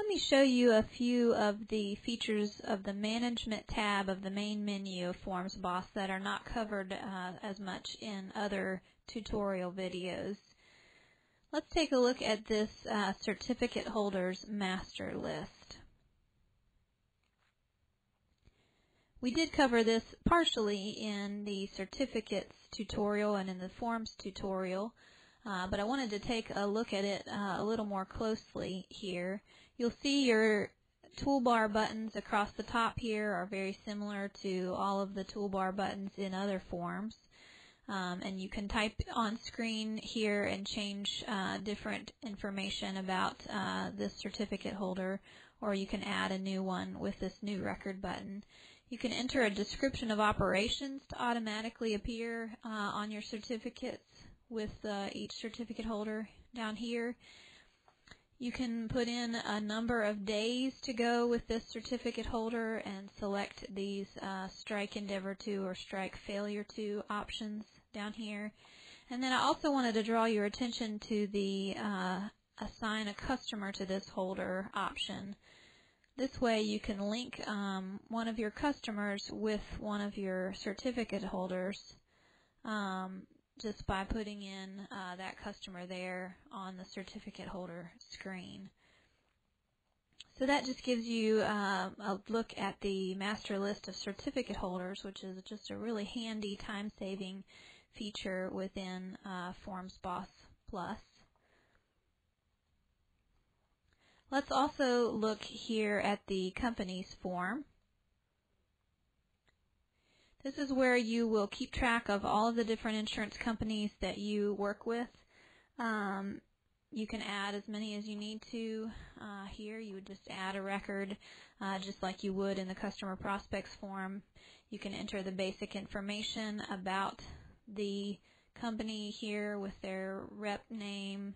me show you a few of the features of the Management tab of the main menu of Forms Boss that are not covered as much in other tutorial videos. Let's take a look at this certificate holders master list. We did cover this partially in the certificates tutorial and in the forms tutorial, but I wanted to take a look at it a little more closely here. You'll see your toolbar buttons across the top here are very similar to all of the toolbar buttons in other forms. And you can type on screen here and change different information about this certificate holder, or you can add a new one with this new record button. You can enter a description of operations to automatically appear on your certificates with each certificate holder down here. You can put in a number of days to go with this certificate holder and select these strike endeavor to or strike failure to options down here. And then I also wanted to draw your attention to the assign a customer to this holder option. This way you can link one of your customers with one of your certificate holders just by putting in that customer there on the certificate holder screen. So that just gives you a look at the master list of certificate holders, which is just a really handy time-saving feature within Forms Boss Plus. Let's also look here at the company's form. This is where you will keep track of all of the different insurance companies that you work with. You can add as many as you need to. Here you would just add a record just like you would in the customer prospects form. You can enter the basic information about the company here with their rep name,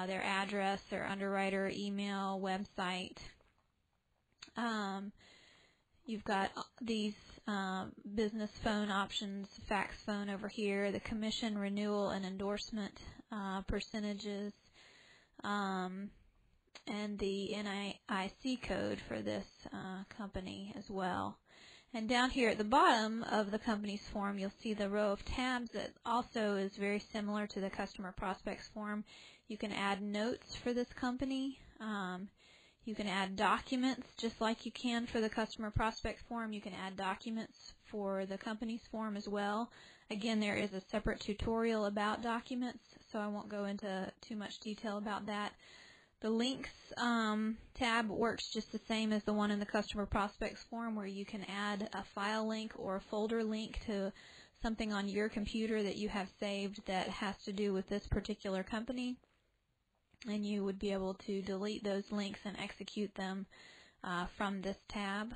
their address, their underwriter email, website. You've got these business phone options, fax phone over here, the commission, renewal, and endorsement percentages, and the NAIC code for this company as well. And down here at the bottom of the company's form, you'll see the row of tabs that also is very similar to the customer prospects form. You can add notes for this company. You can add documents just like you can for the customer prospect form. You can add documents for the company's form as well. Again, there is a separate tutorial about documents, so I won't go into too much detail about that. The links tab works just the same as the one in the customer prospects form, where you can add a file link or a folder link to something on your computer that you have saved that has to do with this particular company. And you would be able to delete those links and execute them from this tab.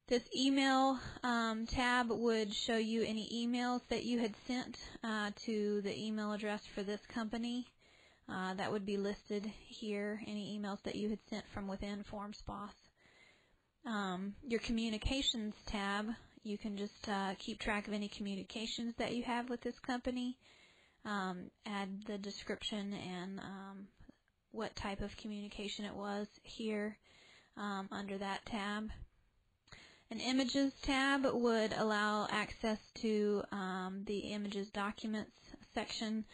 This email tab would show you any emails that you had sent to the email address for this company. That would be listed here, any emails that you had sent from within Forms Boss. Your communications tab, you can just keep track of any communications that you have with this company. Add the description and what type of communication it was here under that tab. An Images tab would allow access to the Images Documents section,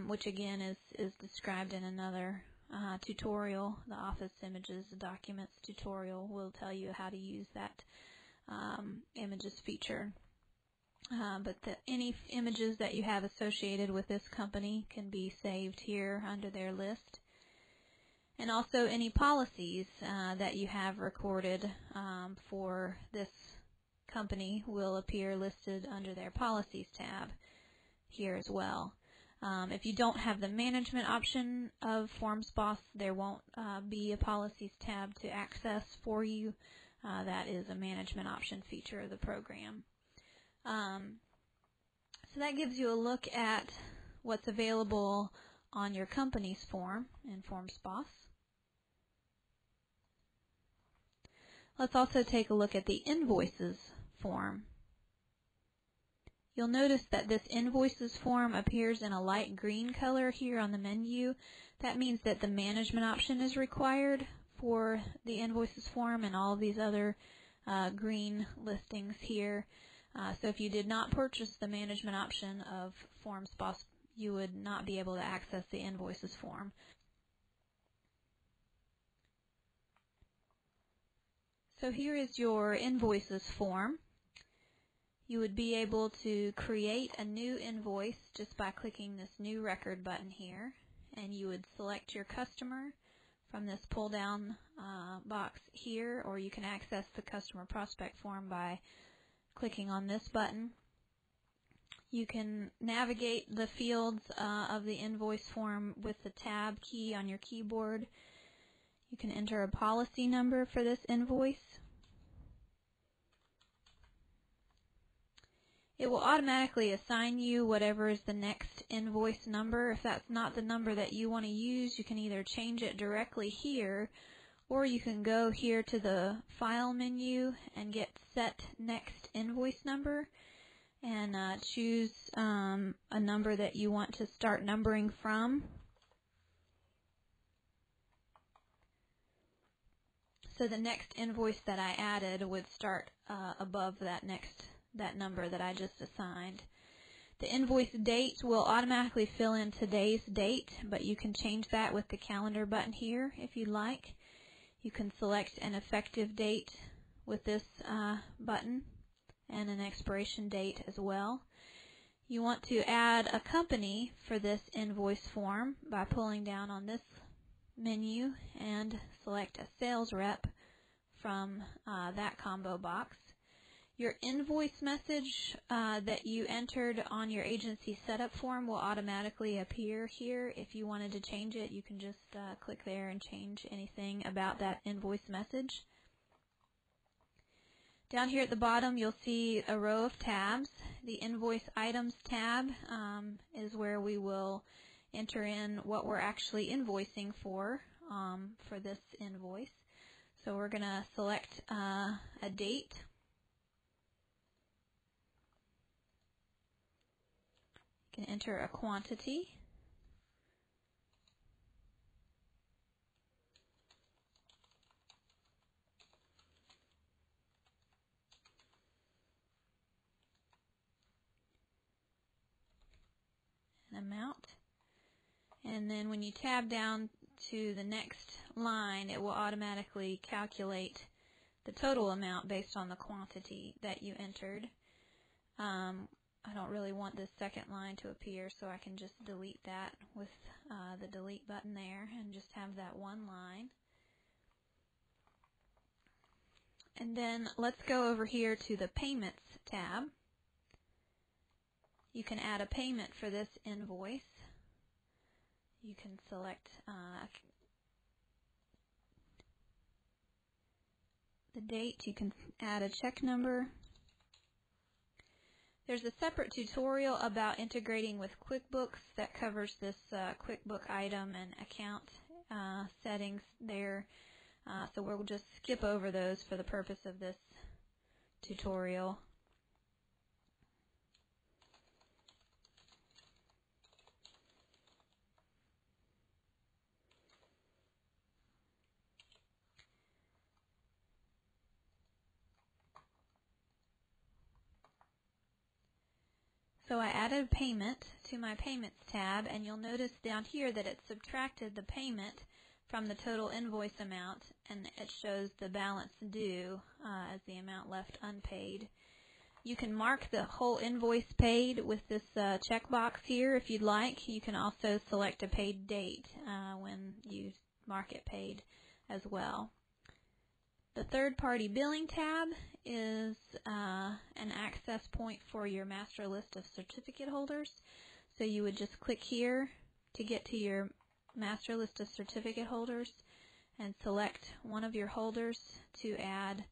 which again is described in another tutorial. The Office Images Documents tutorial will tell you how to use that images feature. But any images that you have associated with this company can be saved here under their list. And also any policies that you have recorded for this company will appear listed under their Policies tab here as well. If you don't have the management option of Forms Boss, there won't be a Policies tab to access for you. That is a management option feature of the program. So that gives you a look at what's available on your company's form in Forms Boss. Let's also take a look at the Invoices form. You'll notice that this Invoices form appears in a light green color here on the menu. That means that the management option is required for the Invoices form and all of these other green listings here. So if you did not purchase the management option of Forms Boss, you would not be able to access the Invoices form. So here is your Invoices form. You would be able to create a new invoice just by clicking this New Record button here, and you would select your customer from this pull-down box here, or you can access the Customer Prospect form by clicking on this button. You can navigate the fields of the invoice form with the Tab key on your keyboard. You can enter a policy number for this invoice. It will automatically assign you whatever is the next invoice number. If that's not the number that you want to use, you can either change it directly here, or you can go here to the File menu and get Set Next Invoice Number and choose a number that you want to start numbering from. So the next invoice that I added would start above that number that I just assigned. The invoice date will automatically fill in today's date, but you can change that with the calendar button here if you'd like. You can select an effective date with this button and an expiration date as well. You want to add a company for this invoice form by pulling down on this menu and select a sales rep from that combo box. Your invoice message that you entered on your agency setup form will automatically appear here. If you wanted to change it, you can just click there and change anything about that invoice message. Down here at the bottom, you'll see a row of tabs. The Invoice Items tab is where we will enter in what we're actually invoicing for this invoice. So we're going to select a date. You can enter a quantity. An amount. And then when you tab down to the next line, it will automatically calculate the total amount based on the quantity that you entered. I don't really want this second line to appear, so I can just delete that with the delete button there and just have that one line. And then let's go over here to the Payments tab. You can add a payment for this invoice. You can select the date. You can add a check number. There's a separate tutorial about integrating with QuickBooks that covers this QuickBook item and account settings there. So we'll just skip over those for the purpose of this tutorial. So I added payment to my Payments tab, and you'll notice down here that it subtracted the payment from the total invoice amount, and it shows the balance due as the amount left unpaid. You can mark the whole invoice paid with this checkbox here if you'd like. You can also select a paid date when you mark it paid as well. The third-party billing tab is an access point for your master list of certificate holders. So you would just click here to get to your master list of certificate holders and select one of your holders to add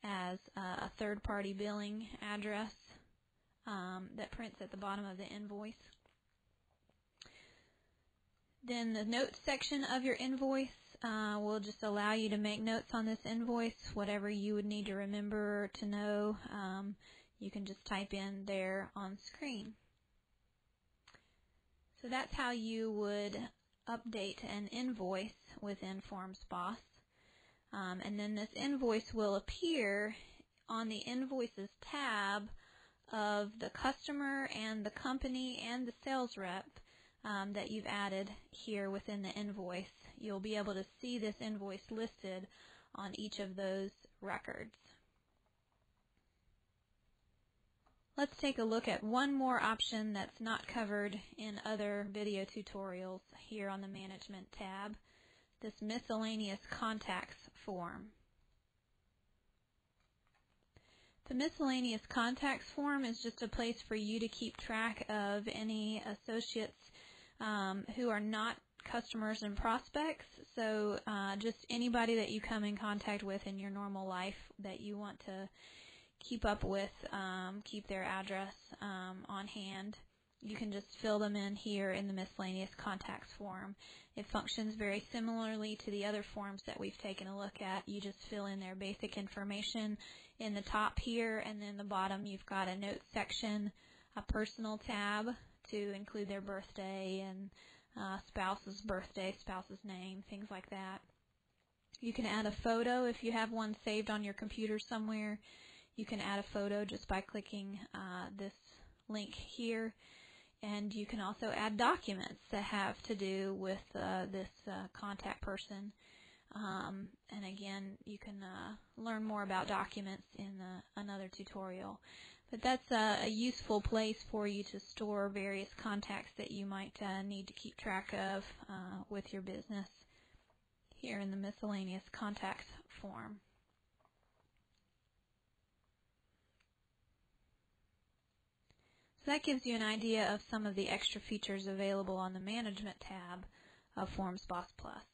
as a third-party billing address that prints at the bottom of the invoice. Then the notes section of your invoice will just allow you to make notes on this invoice, whatever you would need to remember to know. you can just type in there on screen. So that's how you would update an invoice within Forms Boss. And then this invoice will appear on the Invoices tab of the customer and the company and the sales rep that you've added here within the invoice. You'll be able to see this invoice listed on each of those records. Let's take a look at one more option that's not covered in other video tutorials here on the Management tab, this Miscellaneous Contacts form. The Miscellaneous Contacts form is just a place for you to keep track of any associates who are not customers and prospects, so just anybody that you come in contact with in your normal life that you want to keep up with, keep their address on hand. You can just fill them in here in the Miscellaneous Contacts form. It functions very similarly to the other forms that we've taken a look at. You just fill in their basic information in the top here, and then the bottom you've got a notes section, a personal tab to include their birthday and spouse's birthday, spouse's name, things like that. You can add a photo if you have one saved on your computer somewhere. You can add a photo just by clicking this link here, and you can also add documents that have to do with this contact person. And again, you can learn more about documents in another tutorial. But that's a useful place for you to store various contacts that you might need to keep track of with your business here in the Miscellaneous Contacts form. So that gives you an idea of some of the extra features available on the Management tab of Forms Boss Plus.